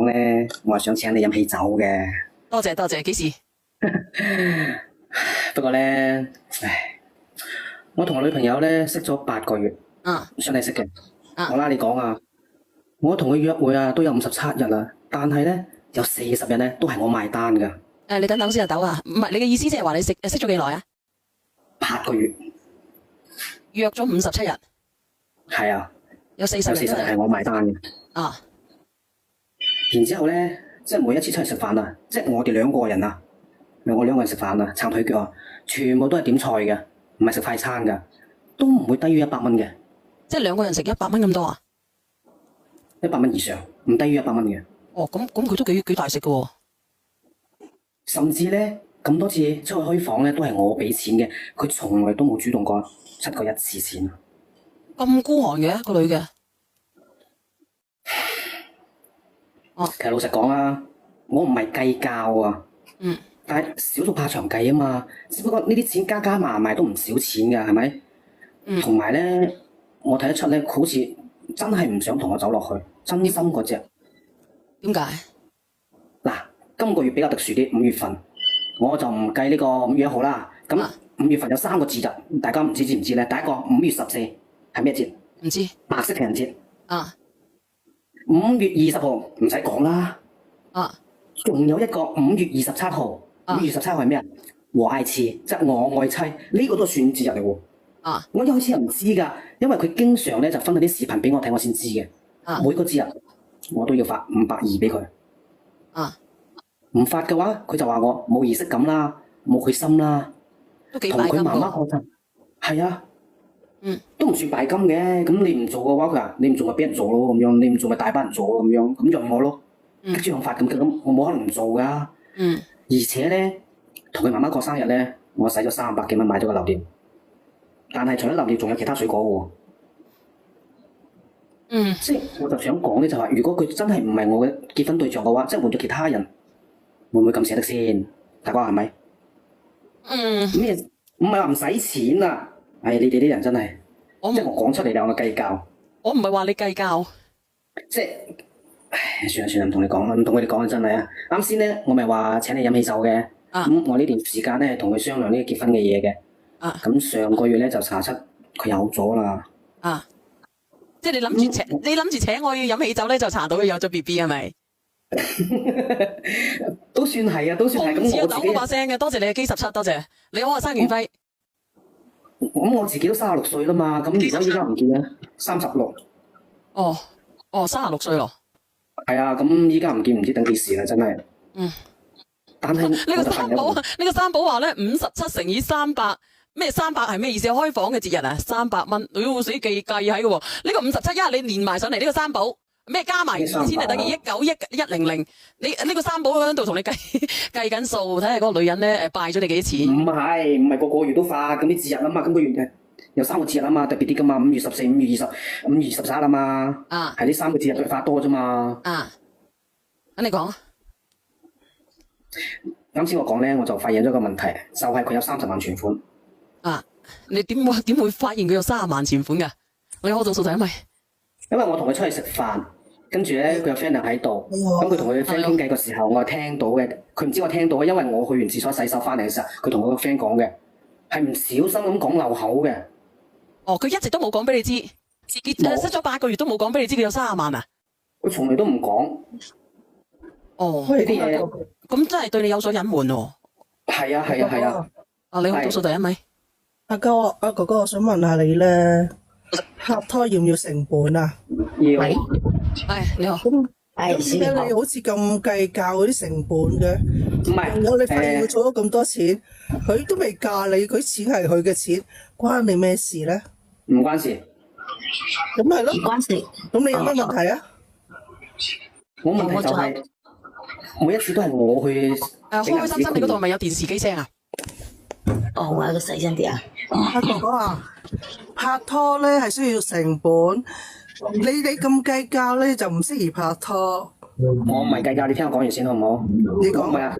講咧，我係想請你飲喜酒嘅。多謝多謝，幾時？不過咧，唉，我同我女朋友咧識咗8個月，想你識嘅。我拉你講啊，我同佢約會啊都有57日啦，但係咧有40日咧都係我埋單噶。你等等先啊，豆啊，唔係你嘅意思即係話你識咗幾耐啊？8個月，約咗57日。係啊，有40日係我埋單嘅。然之後咧，即係每一次出去食飯啊，即係我哋2個人啊，我2個人食飯啊，撐腿腳啊，全部都係點菜嘅，唔係食快餐噶，都唔會低於100蚊嘅。即係2個人食100蚊咁多啊？100蚊以上，唔低於100蚊嘅。哦，咁佢都幾大食噶喎。甚至咧咁多次出去開房咧，都係我俾錢嘅，佢從來都冇主動過出過1次錢。咁孤寒嘅個女嘅。其實老實講啊，我唔係計較啊，但係少數怕長計啊嘛。只不過呢啲錢加加埋埋都唔少錢噶，係咪？同埋咧，我睇得出咧，佢好似真係唔想同我走落去，真心嗰隻。點解？嗱，今個月比較特殊啲，5月份，我就唔計呢個5月1號啦。咁5月份有3個節日，大家唔知唔知咧？第一個5月14係咩節？唔知。白色情人節。5月20號唔使講啦。仲有一個5月27號。5月27號係咩啊？和愛次，即係我愛妻，呢個都算節日嚟喎。我一開始又唔知㗎，因為佢經常咧就分享啲視頻俾我睇，我先知嘅。每個節日我都要發520俾佢。唔發嘅話，佢就話我冇儀式感啦，冇佢心啦。都幾拜金㗎。同佢媽媽講真，係啊。都唔算拜金嘅，咁你唔做嘅話，佢話你唔做咪俾人做咯，咁樣你唔做咪大班人做咁樣，咁任我咯。跟住我發咁，我冇可能唔做噶。而且咧，同佢媽媽過生日咧，我使咗300幾蚊買咗個榴蓮，但係除咗榴蓮仲有其他水果喎。即係我就想講咧，就話如果佢真係唔係我嘅結婚對象嘅話，即係換咗其他人，會唔會咁捨得先？大哥係咪？咩？唔係話唔使錢啊！你哋啲人真係，即係我講出嚟兩個計較。我唔係話你計較，即係，算啦，唔同你講啦，唔同佢哋講真係啊。啱先咧，我咪話請你飲喜酒嘅，咁我呢段時間咧同佢商量呢個結婚嘅嘢嘅，咁上個月咧就查出佢有咗啦。即係你諗住請我要飲喜酒咧，就查到佢有咗 BB 係咪？都算係啊，都算係。咁我自己把聲嘅，多謝你嘅G17，多謝。你好啊，生元輝。咁我自己都36歲啦嘛，咁而家依家唔見啊，36。36歲咯。係啊，咁依家唔見，唔知等幾時啦，真係。但係呢個三寶話咧，57乘以300，咩300係咩意思？開房嘅節日啊，300蚊，你要死計喺嘅喎。呢個57你連埋上嚟呢個三寶。咩加埋2000就等於19100，你呢個三寶喺度同你計緊數，睇下嗰個女人咧拜咗你幾多錢？唔係個月都發，咁啲節日啊嘛，今個月有3個節日啊嘛，特別啲噶嘛，5月14、5月20、5月11啊嘛，係呢3個節日佢發多啫嘛。咁你講。啱先我講咧，我就發現咗個問題，就係佢有30萬存款。你點會發現佢有30萬存款噶？你可做數睇咪？因為我同佢出去食飯，跟住咧佢有 friend 喺度，咁佢同佢 friend 傾偈嘅時候，我係聽到嘅。佢唔知我聽到，因為我去完廁所洗手翻嚟嘅時候，佢同我個 friend 講嘅，係唔小心咁講漏口嘅。佢一直都冇講俾你知，識咗8個月都冇講俾你知佢有30萬啊？佢從來都唔講。呢啲嘢，咁真係對你有所隱瞞喎。係啊。你好，倒數第一咪。阿哥哥，我想問下你咧。拍拖要唔要成本啊？要。你好。咁點解你好似咁計較嗰啲成本嘅？唔係。你發現佢儲咗咁多錢，佢都未嫁你，佢錢係佢嘅錢，關你咩事咧？唔關事。咁係咯。唔關事。咁你有咩問題啊？我問題就係每一次都係我去。開開心心，你嗰度係咪有電視機聲啊？我有個細聲啲啊。阿哥哥啊，拍拖咧係需要成本，你咁計較咧就唔適宜拍拖。我唔係計較，你聽我講完先好唔好？你講啊。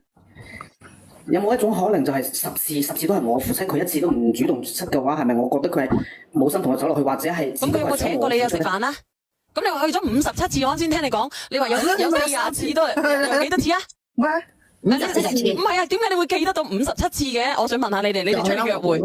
有冇一種可能就係10次都係我付出，佢1次都唔主動出嘅話，係咪我覺得佢係冇心同我走落去，或者係？咁佢有冇請過你去食飯啊？咁你話去咗57次，我啱先聽你講，你話有40次都係有幾多次啊？咩？ 57次唔係啊，點解你會記得到57次嘅？我想問下你哋出去約會，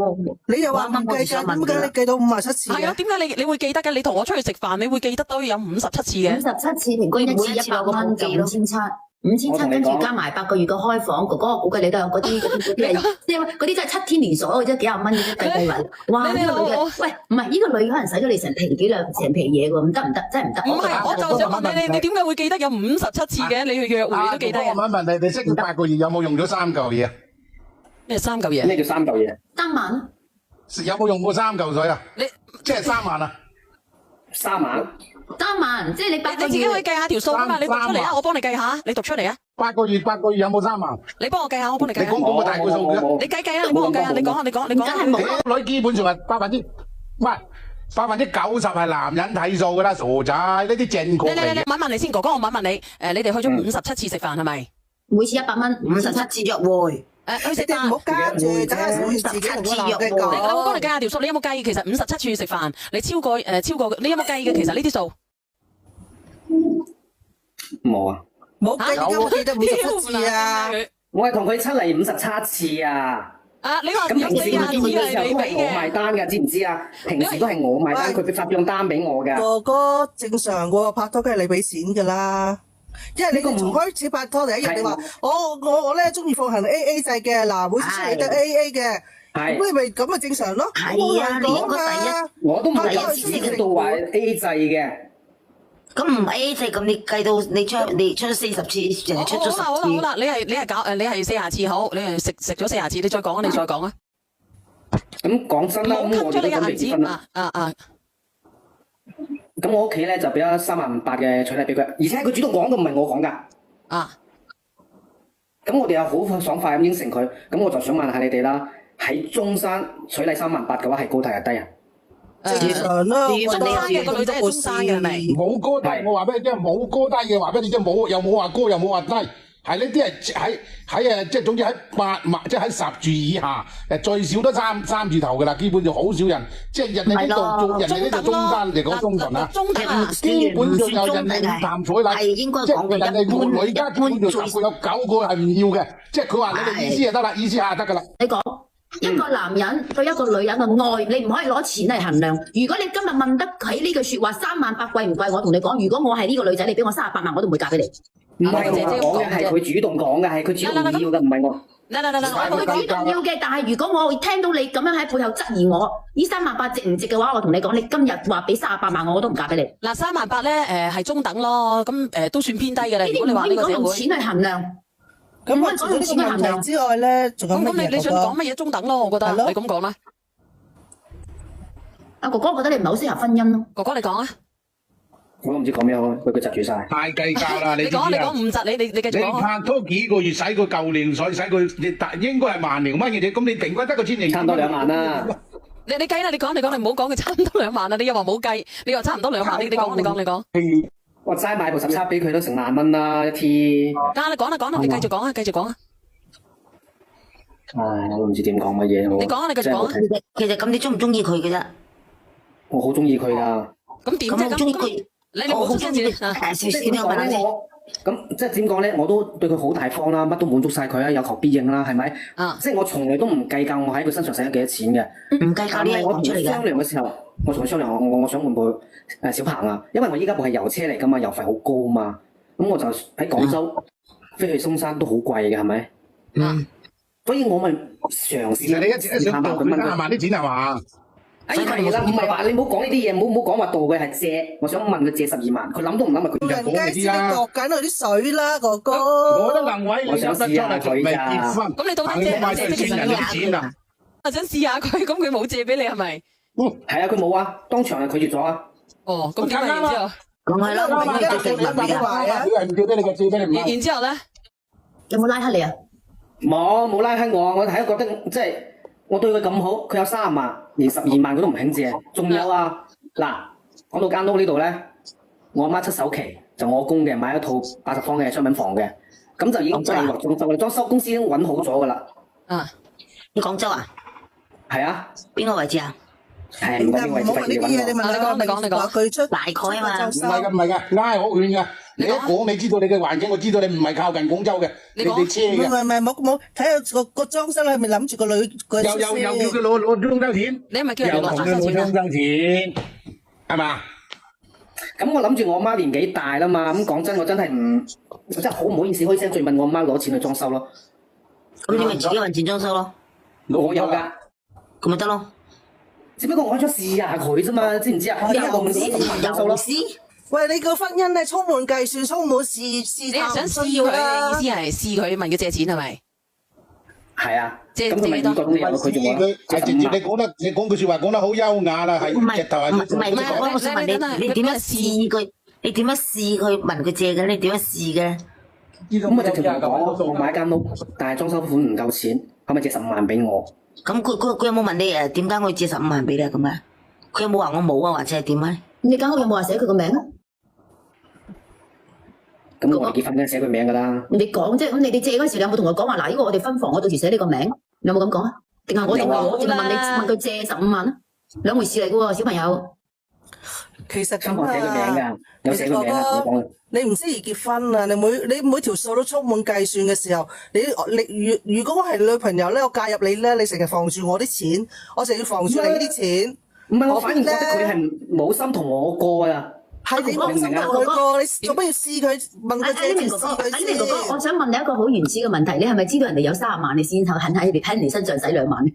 你又話唔計㗎，點解你計到57次係啊？點解你會記得嘅？你同我出去食飯，你會記得到有57次嘅？ 57次平均每一次100蚊就5700，5700跟住加埋8個月嘅開房，哥哥我估計你都有嗰啲係，即係嗰啲真係7天連鎖嘅啫，幾廿蚊嘅啫計計埋。哇！呢個女嘅，喂，唔係呢個女可能使咗你成皮嘢喎，唔得，真係唔得。唔係，我就想問你點解會記得有57次嘅？你去約會你都記得嘅。我問你，你識8個月有冇用咗3嚿嘢啊？咩3嚿嘢？咩叫3嚿嘢？3萬。有冇用過3嚿水啊？你即係3萬啊？3萬？3萬，即係你8個月。你自己可以計下條數啊嘛，你讀出嚟啊，我幫你計下，你讀出嚟啊。8個月有冇3萬？你幫我計下，我幫你計下。你講個大概數嘅。你計啊，你幫我計下，你講。梗係冇啦。女基本上係90%係男人睇數㗎啦，傻仔，呢啲正確嚟嘅。你問你先，哥哥，我問你，你哋去咗57次食飯係咪？每次100蚊，57次約會。去食飯唔好加住，等下自己同個男嘅講。我幫你計下條數，你有冇計？其實57次食飯，你超過，你有冇計嘅？其實呢啲數冇啊。冇計，點解我記得57次啊？我係同佢出嚟57次啊！你話咁有平時佢結婚嘅時候你俾都係我埋單㗎，知唔知啊？平時都係我埋單，佢發張單俾我㗎。哥哥正常喎，拍拖梗係你俾錢㗎啦。因為你哋從開始拍拖第一日，你話我咧中意奉行 AA 制嘅，嗱每次出嚟都 AA 嘅，咁你咪咁咪正常咯。係啊，你應該第一，我都冇有次到話 AA 制嘅。咁唔 AA 制，咁你計到你出咗40次，人哋出咗10次。好啦，你係40次好，你係食咗40次，你再講，你再講啊。咁講真啦，咁我哋都準備結婚啦。咁我屋企咧就俾咗38000嘅彩禮俾佢，而且佢主動講嘅，唔係我講㗎。咁我哋又好爽快咁應承佢，咁我就想問下你哋啦，喺中山彩禮38000嘅話係高定係低啊？正常啦，中山嘅個女仔係中山嘅係咪？冇高低，我話俾你聽，冇高低嘅話俾你聽，冇又冇話高又冇話低，係呢啲係喺即係總之喺8萬，即係喺10住以下，最少都三字頭㗎啦，基本上好少人，即係人哋呢度人哋呢度中間嚟講中旬啊，基本上有人哋唔談彩禮，即係人哋女家基本上10個有9個係唔要嘅，即係佢話你哋意思就得啦，意思下得㗎啦。你講。一個男人對一個女人嘅愛，你唔可以攞錢嚟衡量。如果你今日問得起呢句說話38000貴唔貴？我同你講，如果我係呢個女仔，你俾我38萬，我都唔會嫁俾你。唔係我講嘅，係佢主動講嘅，係佢主動要嘅，唔係我。佢主動要嘅，但係如果我聽到你咁樣喺背後質疑我，呢38000值唔值嘅話，我同你講，你今日話俾38萬我都唔嫁俾你。嗱，38000咧，係中等咯，咁都算偏低嘅啦。如果你話呢個社會，用錢去衡量。咁除咗呢個問題之外咧，仲有乜嘢？你想講乜嘢中等咯？我覺得你咁講啦。阿哥哥覺得你唔係好適合婚姻咯。哥哥你講啊。我都唔知講咩好，佢窒住晒。太計較啦！你講唔窒，你繼續講。你拍拖幾個月使佢舊年水，使佢應該係1零蚊嘅啫，咁你平均得個千零，差唔多2萬啦。你計啦，你講，你唔好講佢差唔多2萬啦。你又話冇計，你話差唔多2萬，你講。我齋買部十叉俾佢都成1萬蚊啦一天。你講啦，你繼續講啊。唉，我都唔知點講乜嘢。你講啊，你繼續講啊。其實咁你中唔中意佢嘅啫？我好中意佢噶。咁點啫？咁你冇出聲先啊！即係點講咧？咁即係點講咧？我都對佢好大方啦，乜都滿足晒佢啦，有求必應啦，係咪？即係我從來都唔計較我喺佢身上使咗幾多錢嘅。唔計較呢樣講出嚟嘅。商量嘅時候，我同佢商量，我想換部小鵬啊，因為我依家部係油車嚟噶嘛，油費好高嘛。咁我就喺廣州飛去松山都好貴嘅，係咪？所以我咪嘗試。其實你一想到佢5萬啲錢係嘛？係啦，唔係話你唔好講呢啲嘢，唔好講話道嘅係借。我想問佢借12萬，佢諗都唔諗，佢人家知你度緊佢啲水啦，哥哥。我都能為你想試下佢咋？咁你到底借唔借錢人啲錢啊？我想試下佢，咁佢冇借俾你係咪？係啊，佢冇啊，當場係拒絕咗啊。哦，咁點解然之後？咁係啦，而家借2萬啊！佢係唔借俾你嘅，借俾你唔啱。然之後咧，有冇拉黑你啊？冇拉黑我，我係覺得即係我對佢咁好，佢有30萬，連12萬佢都唔肯借。仲有啊，嗱，講到間屋呢度咧，我阿媽出首期，就我供嘅，買一套80方嘅商品房嘅，咁就已經計劃裝修，裝修公司已經揾好咗噶啦。你廣州啊？係啊。邊個位置啊？係唔緊要，唔好問呢啲嘢，你問你講佢出大概啊嘛。唔係㗎，唔係㗎，拉好遠㗎。你一講，你知道你嘅環境，我知道你唔係靠近廣州嘅，你車唔嘅。係冇睇下個裝修，你係咪諗住個女個又叫佢攞裝修錢，你係咪叫人又同佢攞裝啊？修錢，係嘛？咁我諗住我媽年紀大啦嘛，咁講真，我真係我真係好唔好意思開聲再問我媽攞錢去裝修咯。咁你咪自己揾錢裝修咯，我有㗎，咁咪得咯。只不過我想試下佢啫嘛，知唔知啊？我唔知裝修咯。喂，你個婚姻係充滿計算，充滿試你係想試佢，意思係試佢問佢借錢係咪？係啊，借咁佢咪幾多？佢仲佢係直接你講句説話講得好優雅啦，係直頭係。唔係，我想問你點樣試佢？你點樣試佢問佢借嘅？你點樣試嘅？咁我就同佢講，我買間屋，但係裝修款唔夠錢，可唔可以借15萬俾我？咁佢有冇問你點解我要借15萬俾你咁啊？佢有冇話我冇啊，或者係點啊？你間屋有冇話寫佢個名啊？咁我哋結婚梗係寫佢名㗎啦。你講啫，咁你借嗰陣時，你有冇同佢講話嗱？呢個我哋分房，我到時寫呢個名，你有冇咁講啊？定係我淨係問佢借15萬啊？兩回事嚟㗎喎，小朋友。其實咁分房寫佢名㗎，有寫佢名啊，我講。你唔適宜結婚啊！你每條數都充滿計算嘅時候，你如果我係女朋友咧，我介入你咧，你成日防住我啲錢，我成日要防住你啲錢。唔係，我反而覺得佢係冇心同我過啊。係你冇心同佢過，你做乜要試佢問佢借錢試佢先？哥哥，我想問你一個好原始嘅問題，你係咪知道人哋有30萬，你先肯喺人哋身上使2萬？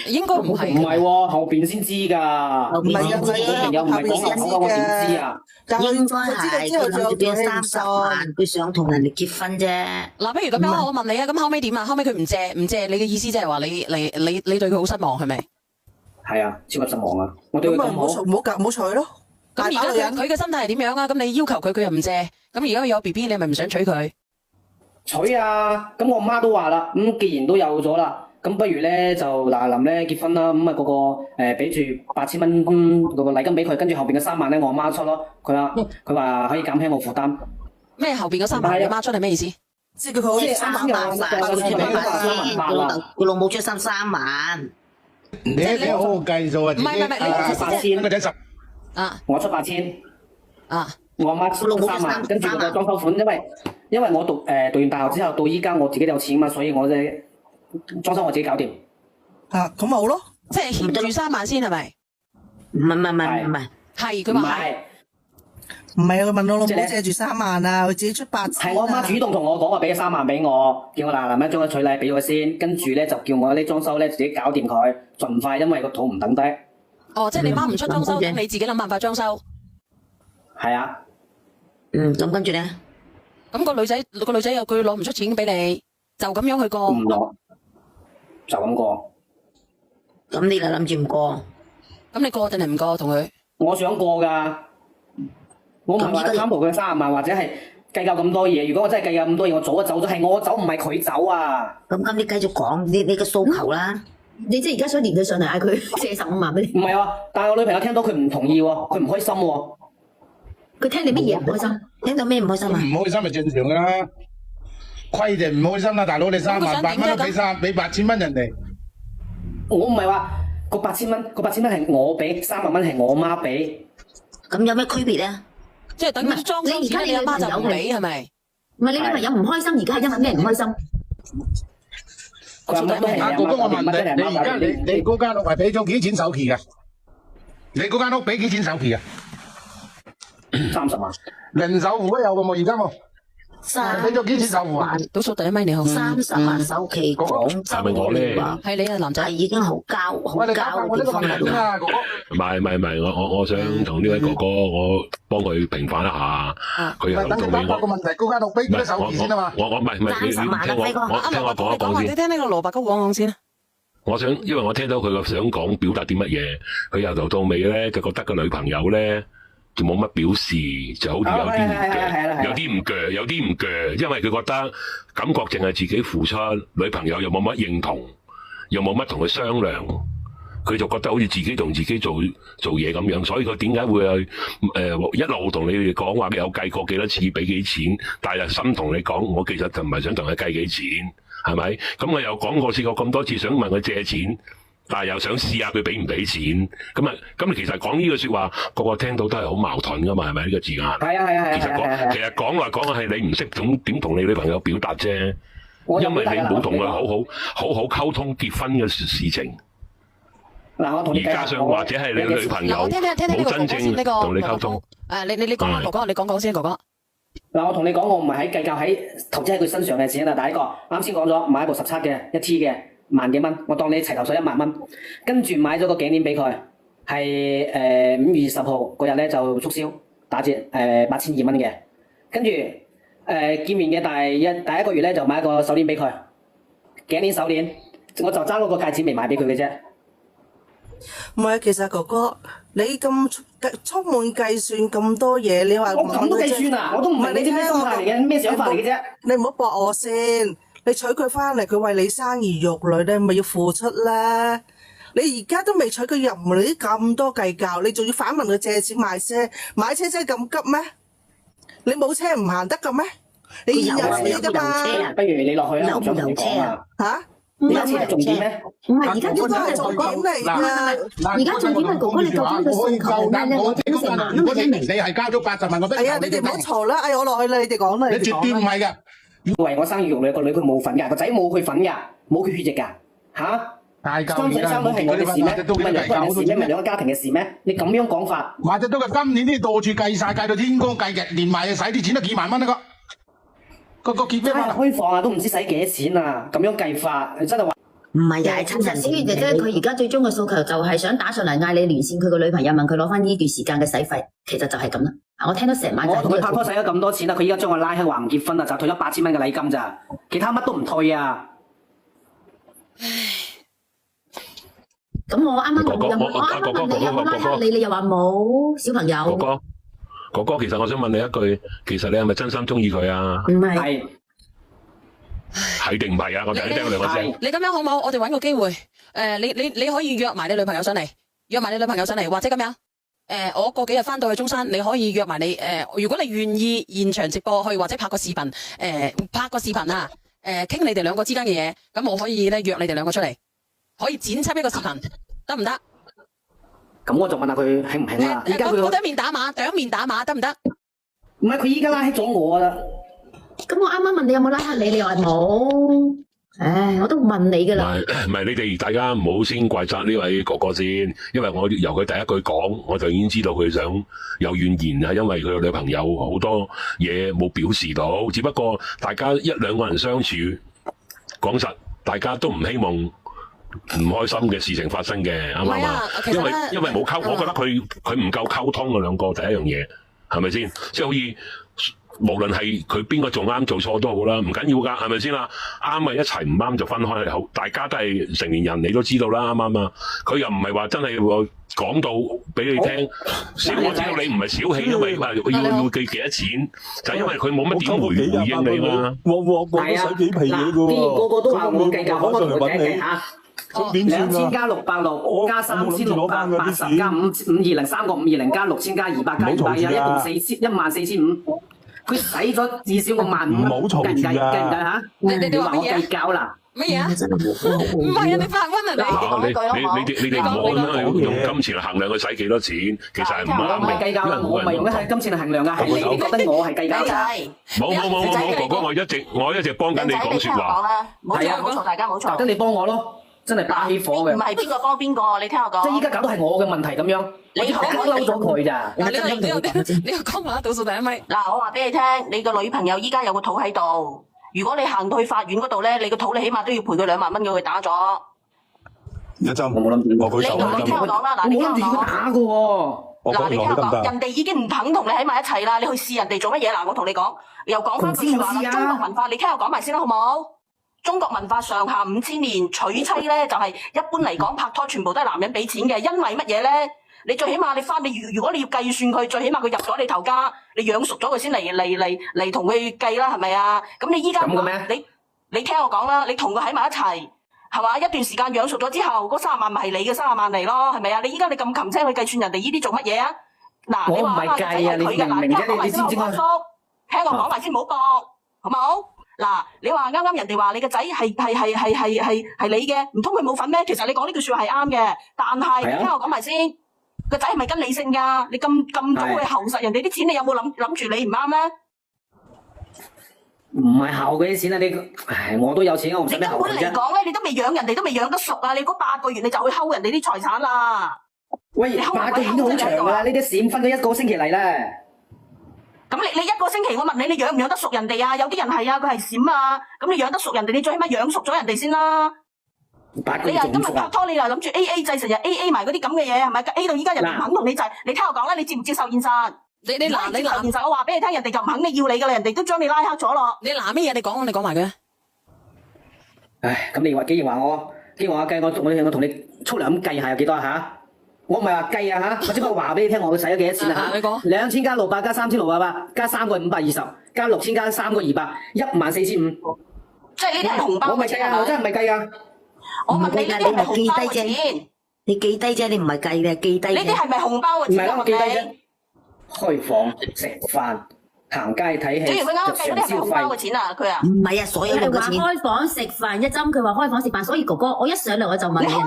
應該唔係。唔係喎，後邊先知㗎。後邊先知，朋友唔係講口講，我點知啊？應該係佢諗住俾30萬，佢想同人哋結婚啫。嗱，不如咁樣，我問你啊，咁後尾點啊？後尾佢唔借，你嘅意思即係話你對佢好失望係咪？係啊，超級失望啊！我對佢咁好，唔好娶咯。咁而家佢嘅心態係點樣啊？咁你要求佢，佢又唔借。咁而家佢有 BB，你係咪唔想娶佢？娶啊！咁我媽都話啦，既然都有咗啦，咁不如咧就嗱臨咧結婚啦。咁啊嗰個俾住8000蚊嗰個禮金俾佢，跟住後邊嘅3萬咧我媽出咯。佢話可以減輕我負擔。咩後邊嘅3萬你媽出係咩意思？即係佢好似3萬，佢老母出3萬。你好好計數啊！唔係，你個仔10。我出8000，我阿媽出3萬，跟住嗰個裝修款，因為我讀完大學之後到依家我自己有錢嘛，所以我嘅裝修我自己搞掂。咁咪好咯，即係欠住3萬先係咪？唔係，係佢話係。唔係啊！佢問我老母借住3萬啊，佢自己出8000。係我阿媽主動同我講話俾咗3萬俾我，叫我嗱臨將佢取禮俾佢先，跟住咧就叫我啲裝修咧自己搞掂佢，盡快，因為個肚唔等低。哦，即係你媽唔出裝修，你自己諗辦法裝修。係啊。咁跟住咧？咁個女仔又佢攞唔出錢俾你，就咁樣去過。唔攞，就咁過。咁你就諗住唔過？咁你過定係唔過同佢？我想過㗎，我唔係話貪圖佢30萬或者係計較咁多嘢。如果我真係計較咁多嘢，我早就走咗，係我走唔係佢走啊。咁你繼續講你嘅訴求啦。你即係而家想連佢上嚟嗌佢借15萬俾你？唔係啊，但係我女朋友聽到佢唔同意喎，佢唔開心喎。佢聽你乜嘢唔開心？聽到咩唔開心啊？唔開心係正常㗎啦，虧就唔開心啦，大佬你3萬8蚊都俾8000蚊人哋。我唔係話個8000蚊係我俾，3萬蚊係我媽俾。咁有咩區別咧？即係等於裝修錢，你阿媽就唔俾係咪？唔係你女朋友唔開心，而家係因為咩唔開心？哥哥，我問你，你而家你嗰間屋係俾咗幾錢首期㗎？你嗰間屋俾幾錢首期啊？30萬。零首付都有㗎喎，而家冇。俾咗幾錢首付啊？倒數第一咪你好。30萬首期，廣州係咪我咧？係你啊，男仔。係已經好交嘅地方嚟啦。唔係，我想同呢位哥哥，我幫佢平反一下。佢又到尾個問題，嗰間屋俾幾多首期先啊嘛？我唔係，你聽我講一講先。你聽呢個蘿蔔糕講先啦。我想，因為我聽到佢個想講表達啲乜嘢，佢由頭到尾咧，就覺得個女朋友咧就冇乜表示，就好似有啲唔鋸，有啲唔鋸，因為佢覺得感覺淨係自己付出，女朋友又冇乜認同，又冇乜同佢商量，佢就覺得好似自己同自己做嘢咁樣，所以佢點解會去一路同你哋講話有計過幾多次俾幾錢，但係心同你講，我其實就唔係想同佢計幾錢。係咪？咁我又講過試過咁多次，想問佢借錢，但係又想試下佢俾唔俾錢，咁其實講呢句說話，個個聽到都係好矛盾噶嘛，係咪呢個字眼？係啊。其實講話係你唔識點同你女朋友表達啫，因為你冇同佢好好溝通結婚嘅事情。嗱，我同你而加上或者係你女朋友冇真正同你溝通。你講哥哥，你講先，哥哥。嗱，我同你講，我唔係喺計較喺投資喺佢身上嘅錢啦。第一個啱先講咗買一部17嘅1T嘅萬幾蚊，我當你齊頭水1萬蚊，跟住買咗個頸鏈俾佢，係5月20號嗰日咧就促銷打折8200蚊嘅，跟住見面嘅第一個月咧就買一個手鏈俾佢，頸鏈手鏈，我就爭嗰個戒指未買俾佢嘅啫。唔係，其實哥哥你咁充滿計算咁多嘢，你話我咁都計算啊？我都唔係你啲咩想法嚟嘅，咩想法嚟嘅啫？你唔好駁我先，你娶佢翻嚟，佢為你生兒育女，你咪要付出啦。你而家都未娶佢入門，你啲咁多計較，你仲要反問佢借錢買車，買車真係咁急咩？你冇車唔行得㗎咩？你現有車㗎嘛？不如你落去啦，我想同你講啊。嚇？你有錢係重點咩？唔係，而家呢個係重點嚟㗎。而家重點係哥哥，你究竟嘅訴求咩咧？我聽成萬都唔聽明。你係交咗80萬，我俾。係啊，你哋唔好嘈啦！我落去啦，你哋講啦。你絕對唔係㗎。為我生兒育女，個女佢冇份㗎，個仔冇佢份㗎，冇佢血液㗎，嚇？生仔生女係我嘅事咩？唔係兩個人嘅事咩？唔係兩個家庭嘅事咩？你咁樣講法，或者都係今年啲到處計晒，計到天光計日，連埋使啲錢都幾萬蚊一個。個結咩法？開房啊，都唔知使幾多錢啊！咁樣計法，你真係話唔係又係親人小姐姐，佢而家最終嘅訴求就係想打上嚟嗌你連線佢個女朋友，問佢攞翻呢段時間嘅使費，其實就係咁啦。我聽到成晚就係我同佢拍拖使咗咁多錢啦，佢依家將我拉喺話唔結婚啦，就退咗8000蚊嘅禮金咋，其他乜都唔退啊！咁我啱啱問有冇，我啱啱問你有冇拉黑你，你又話冇小朋友。哥哥，其實我想問你一句，其實你係咪真心中意佢啊？唔係。係定唔係啊？我就聽兩個聲。你咁樣好唔好？我哋搵個機會，你可以約埋你女朋友上嚟，或者咁樣，我過幾日翻到去中山，你可以約埋你，如果你願意現場直播去，或者拍個視頻，啊，傾你哋兩個之間嘅嘢，咁我可以咧約你哋兩個出嚟，可以剪輯一個視頻，得唔得？咁我就問下佢興唔興啦。而家佢當面打碼得唔得？唔係，佢依家拉黑咗我啦。咁我啱啱問你有冇拉黑你，你又話冇。唉，我都問你噶啦。唔係，你哋大家唔好先怪責呢位哥哥先，因為我由佢第一句講，我就已經知道佢想有怨言啊，因為佢個女朋友好多嘢冇表示到，只不過大家一兩個人相處，講實，大家都唔希望唔開心嘅事情發生嘅，啱唔啱啊？因為冇溝，我覺得佢唔夠溝通嘅兩個第一樣嘢，係咪先？即係好似。無論係佢邊個做啱做錯都好啦，唔緊要噶，係咪先啦？啱咪一齊，唔啱就分開係好，大家都係成年人，你都知道啦，啱唔啱啊？佢又唔係話真係講到俾你聽，我知道你唔係小氣，因為話要計幾多錢，就係因為佢冇乜點回應你嘛。我使幾皮嘢噶喎，個個都話我計較，可唔可以同佢計下？點算啊？2000加660加3680加520，三個520加6000加200加200，一共14500。佢使咗至少15000，計唔計嚇？你話我計較啦？乜嘢啊？唔係啊！你發瘟啊你！你哋唔好咁樣用金錢嚟衡量佢使幾多錢，其實係唔啱嘅。我唔係計較啦，我唔係用係金錢嚟衡量㗎，係你覺得我係計較㗎。冇，哥哥，我一直幫緊你講説話。係啊，冇錯，大家冇錯。得你幫我咯，真係打起火嘅。唔係邊個幫邊個？你聽我講。即係依家搞到係我嘅問題咁樣。你嬲咗佢咋？你又講埋倒數第一咪。嗱，我話俾你聽，你個女朋友依家有個肚喺度。如果你行到去法院嗰度咧，你個肚你起碼都要賠佢2萬蚊，叫佢打咗。一針，我冇諗住。我舉手。你聽我講啦，嗱，你聽我講。打㗎喎。嗱，你聽我講，人哋已經唔肯同你喺埋一齊啦，你去試人哋做乜嘢？嗱，我同你講，又講翻句説話啦。中國文化，你聽我講埋先啦，好冇？中國文化上下5000年，娶妻咧就係一般嚟講拍拖全部都係男人俾錢嘅，因為乜嘢咧？你最起碼如果你要計算佢，最起碼佢入咗你頭家，你養熟咗佢先嚟同佢計啦，係咪啊？咁你依家你聽我講啦，你同佢喺埋一齊，係嘛？一段時間養熟咗之後，嗰30萬咪係你嘅30萬嚟咯，係咪啊？你依家你咁擒青去計算人哋呢啲做乜嘢啊？嗱，你話啊，仔係佢嘅，嗱，聽我講埋先，唔好駁，聽我講埋先，唔好駁，好冇？嗱，你話啱啱人哋話你個仔係你嘅，唔通佢冇份咩？其實你講呢句說話係啱嘅，但係你聽我講埋先，個仔係咪跟你姓㗎？你咁早去後實人哋啲錢，你有冇諗住你唔啱咧？唔係後嗰啲錢啊！唉，我都有錢，我唔使咩後嘅啫。你根本嚟講咧，你都未養人哋，都未養得熟啊！你嗰8個月你就去睺人哋啲財產啦。喂，8個月都好長㗎啦，呢啲閃分咗1個星期嚟咧。咁你1個星期，我問你，你養唔養得熟人哋啊？有啲人係啊，佢係閃啊。咁你養得熟人哋，你最起碼養熟咗人哋先啦。8個月你又今日仲唔熟啊？拍拖，你又諗住 A A 制，成日 A A 埋嗰啲咁嘅嘢，係咪 ？A 到依家人哋唔肯同你制，你聽我講啦，你接唔接受現實？你接受現實，我話俾你聽，人哋就唔肯你要你噶啦，人哋都將你拉黑咗咯。你拿咩嘢？你講埋佢。唉，咁你既然話我計，我同你粗略咁計下有幾多嚇？我唔係話計啊嚇，我只不過話俾你聽，我使咗幾多錢啊嚇？你講2000加600加3688加3個520加6000加3個200 14500。即係呢啲係紅包。我唔係計啊，我真係唔係計啊。我問你呢啲係咪紅包嘅錢？你記低啫，你唔係計嘅，記低。呢啲係咪紅包嘅錢？唔係啦，我記低啫。開房食飯行街睇戲，主要佢啱啱計嗰啲係咪紅包嘅錢啊？佢啊？唔係啊，所有佢係話人嘅錢。開房食飯一針，佢話開房食飯，所以哥哥我一上嚟我就問你，啱啱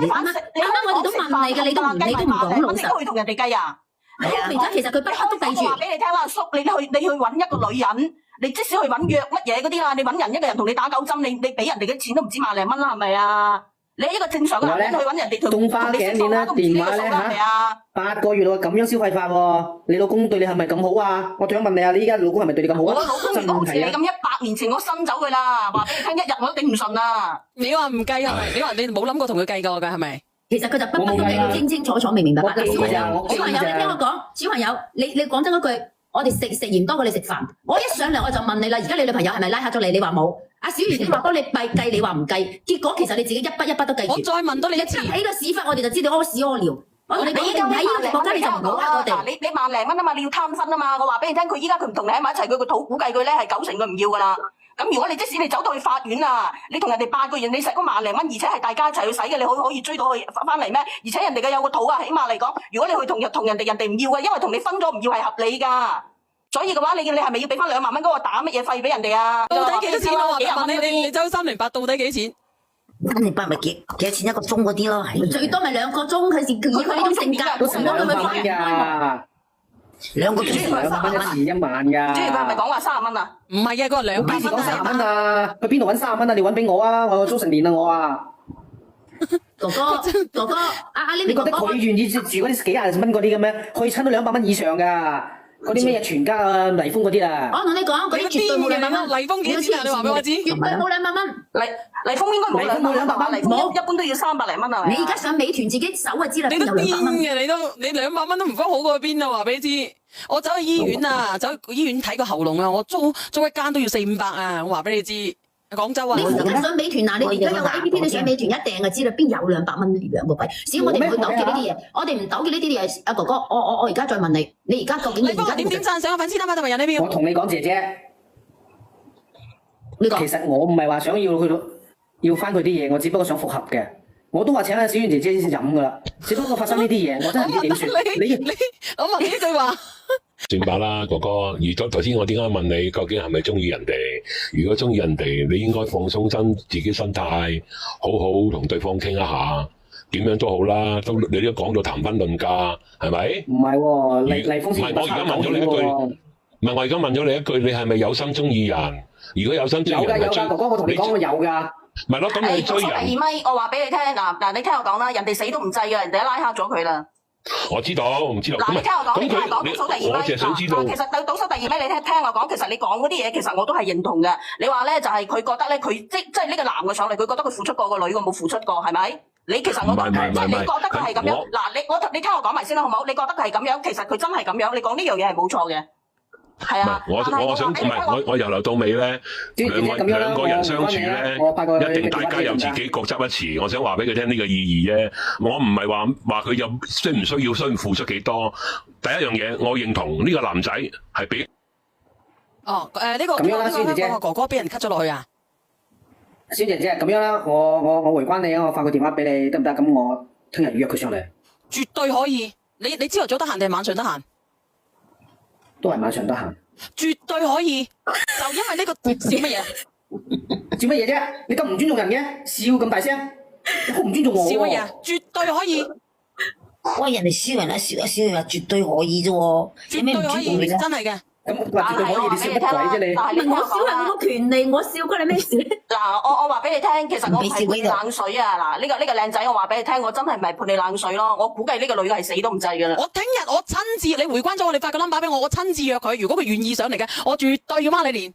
我哋都問你嘅，你都唔講老實。你都去同人哋計啊？係啊，而家其實佢不嬲都計住。我話俾你聽啦，叔，你去揾一個女人，你即使去揾約乜嘢嗰啲啦，你揾人一個人同你打9針，你俾人哋嘅錢都唔止萬零蚊啦，係咪啊？你一個正常嘅男人去揾人哋同東花頸鏈啦，電話咧嚇，8個月喎，咁樣消費法喎，你老公對你係咪咁好啊？我想問你啊，你依家老公係咪對你咁好啊？我老公如果好似你咁100年前我伸走佢啦，話俾你聽，一日我都頂唔順啊！你話唔計係咪？你話你冇諗過同佢計過㗎係咪？其實佢就不計清清楚楚、明明白白。我記㗎小朋友，你聽我講，小朋友，你講真嗰句，我哋食鹽多過你食飯。我一上嚟我就問你啦，而家你女朋友係咪拉黑咗你？你話冇。阿小瑜你話幫你計，你話唔計，結果其實你自己一筆一筆都計住。我再問多你一次。喺個屎忽我哋就知道屙屎屙尿。我哋俾喺呢個國家你就唔好呃我哋。你萬零蚊啊嘛，你要貪分啊嘛。我話俾你聽，佢依家佢唔同你喺埋一齊，佢個肚估計佢咧係90%佢唔要噶啦。咁如果你即使你走到去法院啊，你同人哋8個月，你使嗰萬零蚊，而且係大家一齊去使嘅，你可以追到佢翻嚟咩？而且人哋嘅有個肚啊，起碼嚟講，如果你去同人哋唔要嘅，因為同你分咗唔要係合理噶。所以嘅話，你係咪要俾翻2萬蚊嗰個打乜嘢費俾人哋啊？到底幾錢啊？我問你周308到底幾錢308咪幾多錢1個鐘嗰啲咯？最多咪2個鐘，佢以佢呢種性格，都成200蚊㗎，2個鐘200蚊一次1萬㗎。主要佢係咪講話30蚊啊？唔係嘅，佢話200蚊。幾時講30蚊啊？去邊度揾30蚊啊？你揾俾我啊！我租成年啦我啊！哥哥，呢你覺得佢願意住嗰啲幾廿蚊嗰啲嘅咩？去親都200蚊以上㗎。嗰啲咩嘢全家啊、麗豐嗰啲啊，我同你講，嗰啲絕對冇200蚊。麗豐幾多錢啊？你話俾我知。絕對冇200蚊。麗豐應該冇200蚊，麗豐一般都要300零蚊啊。你而家上美團自己搜就知啦。你都癲嘅，你200蚊都唔方好過邊啊？話俾你知。我走去醫院啊，走去醫院睇個喉嚨啊，我租一間都要400-500啊！我話俾你知。廣州啊！你而家上美團啊！你而家有個 A P P， 你上美團一訂就知啦，邊有200蚊兩個幣？只要我哋唔去糾結呢啲嘢，我哋唔糾結呢啲嘢。阿哥哥，我而家再問你，你而家究竟你而家點讚上個粉絲單啊？同埋人呢邊？我同你講，姐姐，其實我唔係話想要翻佢啲嘢，我只不過想復合嘅。我都話請阿小圓姐姐先飲噶啦，只不過發生呢啲嘢，我真係唔知點算。我問你呢句話。正白啦，哥哥。如果頭先我點解問你究竟係咪中意人哋？如果中意人哋，你應該放鬆自己心態，好好同對方傾一下，點樣都好啦。你都講到談婚論嫁，係咪？唔係喎，麗豐先我而家問咗你一句，唔係我而家問咗你一句，你係咪有心中意人？如果有心中意人，有㗎，哥哥，我同你講，我有㗎。咪咯，咁你追人。第2咪，我話俾你聽嗱，你聽我講啦，人哋死都唔制嘅，人哋拉黑咗佢啦。我知道，唔知道。嗱，你聽我講，倒數第2咪。我淨係想知道。其實倒數第2咪，你聽我講，其實你講嗰啲嘢，其實我都係認同嘅。你話咧就係佢覺得咧，佢即係呢個男嘅上嚟，佢覺得佢付出過個女嘅冇付出過，係咪？你其實我即係你覺得佢係咁樣。嗱，你聽我講埋先啦，好唔好？你覺得佢係咁樣，其實佢真係咁樣。你講呢樣嘢係冇錯嘅。係啊，我想唔係我由頭到尾咧，兩個人相處咧，一定大家有自己各執一詞。我想話俾佢聽呢個意義啫。我唔係話佢有需唔需要付出幾多。第一樣嘢，我認同呢個男仔係俾呢個哥哥俾人 cut 咗落去啊。小姐姐咁樣啦，我回關你啊，我發個電話俾你得唔得？咁我聽日約佢上嚟。絕對可以。你朝頭早得閒定係晚上得閒？都係晚上得閒，絕對可以。就因為呢個小乜嘢？笑乜嘢啫？你咁唔尊重人嘅，笑咁大聲，好唔尊重我喎。笑乜嘢啊？絕對可以，喂，人哋笑人啦，笑一笑話絕對可以啫喎，有絕對可咩唔尊重以，你啫？真係嘅。咁話絕對可以，你笑乜鬼啫你？但係你聽我笑人我講啦有個權利，我笑關你咩事？嗱，我話俾你聽，其實我唔係潑你冷水啊！嗱，呢個靚仔，我話俾你聽，我真係唔係潑你冷水咯。我估計呢個女嘅係死都唔制㗎啦。我聽日我親自，你回關咗我，你發個 number 俾我，我親自約佢。如果佢願意上嚟嘅，我絕對要孖你連。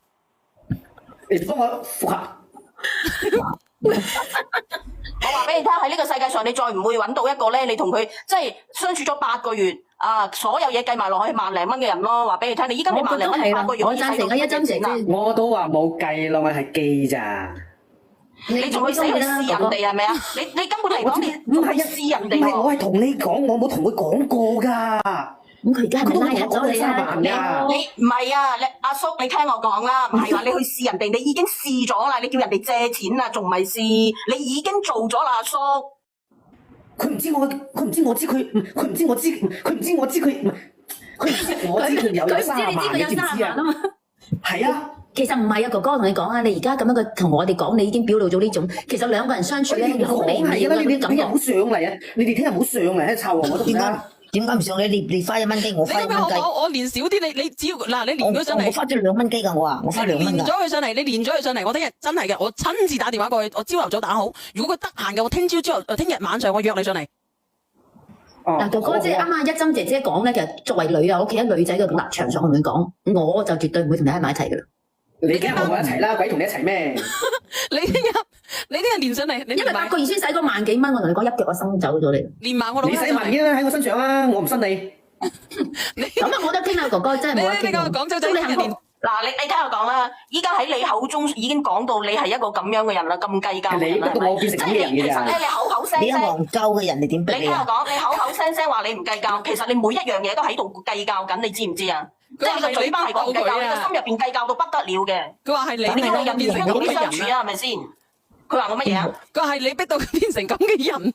你幫我復合。我話俾你聽，喺呢個世界上，你再唔會揾到一個咧，你同佢即係相處咗8個月啊，所有嘢計埋落去萬零蚊嘅人咯。話俾你聽，你依家你萬零蚊8個月，我贊成啊，一針姐姐。我都話冇計咯，我係記咋。你仲會死去試人哋係咪啊？你根本嚟講，你唔係啊，試人哋唔係我係同你講，我冇同佢講過㗎。咁佢而家係咪拉入咗你啊？你唔係啊，阿叔，你聽我講啦，唔係話你去試人哋，你已經試咗啦，你叫人哋借錢啊，仲唔係試？你已經做咗啦，阿叔。佢唔知我知佢，佢唔知我知有30萬，你知唔知啊？係啊。其實唔係啊，哥哥，我同你講啊，你而家咁樣嘅同我哋講，你已經表露咗呢種，其實兩個人相處咧好微妙嘅啲感覺。你唔好上嚟啊！你哋聽日唔好上嚟喺度湊我都唔得。點解唔上你花1蚊雞，我花1蚊雞。我連少啲，你只要嗱，你連咗上嚟。我花咗2蚊雞㗎，我花2蚊㗎。連咗佢上嚟，你連咗佢上嚟，我聽日真係嘅，我親自打電話過去，我朝頭早打好。如果佢得閒嘅，我聽日晚上我約你上嚟。嗱，哥哥即係啱啱一針姐姐講咧，其實作為女啊，我企喺女仔嘅立場上，我同佢講，我就絕對唔會同你喺埋一齊㗎啦。你梗係同我一齊啦，鬼同你一齊咩？你聽日連上嚟，因為8個月先使嗰萬幾蚊，我同你講一腳我心走咗你。連埋我老你使埋嘅喺我身上啦，我唔信你。咁啊，我都傾啊，哥哥真係冇得傾。呢個廣州仔你幸福。嗱，你聽我講啦，依家喺你口中已經講到你係一個咁樣嘅人啦，咁計較嘅人啦，你逼到我變成咁嘅人嘅咋？其實咧，你口口聲聲，你一戇鳩嘅人，你點逼你聽我講，你口口聲聲話你唔計較，其實你每一樣嘢都喺度計較緊，你知唔知啊？即係你個嘴巴係講唔計較，你個心入邊計較到不得了嘅。佢話係你你個人變成咁嘅相處啊，係人咪先？佢話我乜嘢啊？佢話係你逼到佢變成咁嘅人。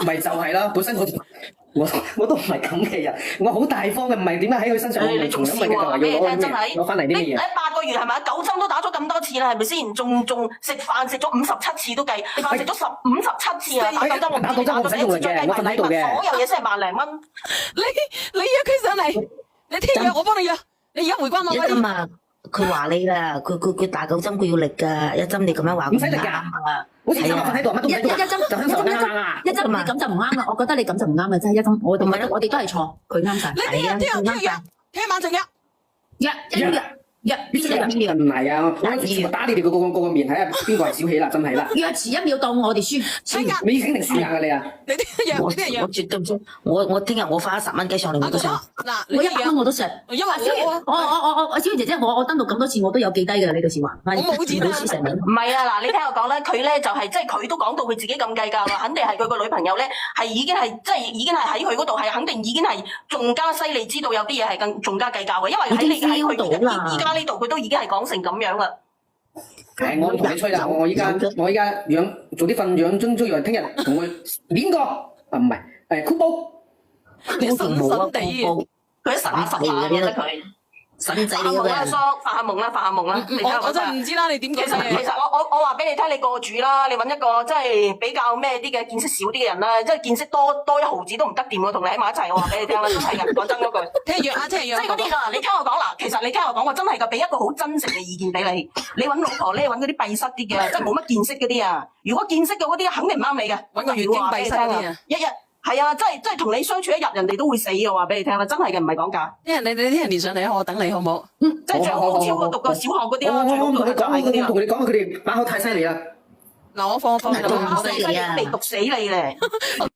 咪就係啦，本身我都唔係咁嘅人，我好大方嘅，唔係點解喺佢身上你仲笑啊？俾你聽真係，攞翻嚟啲乜嘢？ 8個月係咪9針都打咗咁多次啦，係咪先？仲食飯食咗57次都計，食飯食咗57次啊！打9針我唔使做嘅，我瞓喺度嘅，所有嘢先係萬零蚊。你約佢上嚟，你聽日我幫你約，你而家回關我一針啊！佢話你啦，佢打9針佢要力㗎，一針你咁樣話唔使力㗎。好似我瞓喺度乜都唔使做，一針你咁就唔啱啦，我覺得你咁就唔啱啦，真係一針，我哋都係錯，佢啱晒。你聽晚上約。唔係啊！我打你哋個面睇下邊個係小氣啦，真係啦。約遲1秒當我哋輸，你肯定輸硬㗎你啊！你聽日我絕對唔輸，我聽日我花10蚊雞上嚟我都上。嗱，我100蚊我都上。因為我小姐姐，我登錄咁多次，我都有記低㗎，你到時話。我冇錢啊！唔係啊，嗱，你聽我講咧，佢咧就係即係佢都講到佢自己咁計較啦，肯定係佢個女朋友咧係已經係即係已經係喺佢嗰度係肯定已經係仲加犀利，知道有啲嘢係仲加計較嘅，因為喺佢依家呢度佢都已經係講成咁樣啦。我唔同你吹啦，我依家養做啲瞓養中藥，聽日同佢練過啊，唔係箍煲，你神神地嘅，佢一神下嘅佢。神仔嚟嘅，嘅。發下夢啦！我真係唔知啦，你點講？其實我話俾你聽，你過主啦，你揾一個即係比較咩啲嘅見識少啲嘅人啦，即係見識多1毫子都唔得掂喎，同你喺埋一齊，我話俾你聽啦，真係嘅，講真嗰句。聽日約啊，聽日約。即係嗰啲㗎，你聽我講嗱，其實你聽我講，我真係㗎，俾一個好真誠嘅意見俾你。你揾老婆咧，揾嗰啲閉塞啲嘅，即係冇乜見識嗰啲啊。如果見識嘅嗰啲，肯定唔啱你嘅。揾個月經閉塞啲啊！一日。係啊，真係同你相處1日，人哋都會死嘅，話俾你聽啦，真係嘅，唔係講假。你聽日連上嚟，我等你好唔好？即係最好超過讀過小學嗰啲咯，最好讀就係嗰啲啊。同你講，佢哋把口太犀利啦。嗱，我放，未讀死你咧。